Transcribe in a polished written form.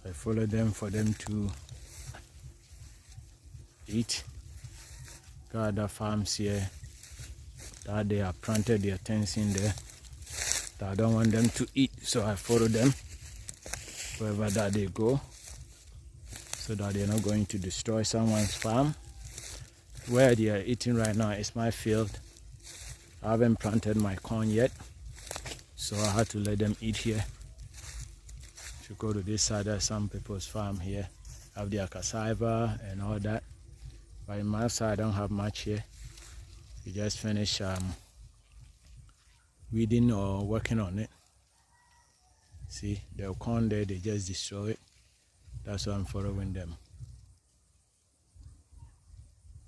I follow them for them to eat. Got other farms here that they have planted their tents in there that I don't want them to eat, so I follow them wherever that they go so that they're not going to destroy someone's farm. Where they are eating right now is my field. I haven't planted my corn yet, so I had to let them eat here. If you go to this side, there's some people's farm here, have their cassava and all that. But in my side, I don't have much here. We just finished weeding or working on it. See, the corn there, they just destroy it. That's why I'm following them.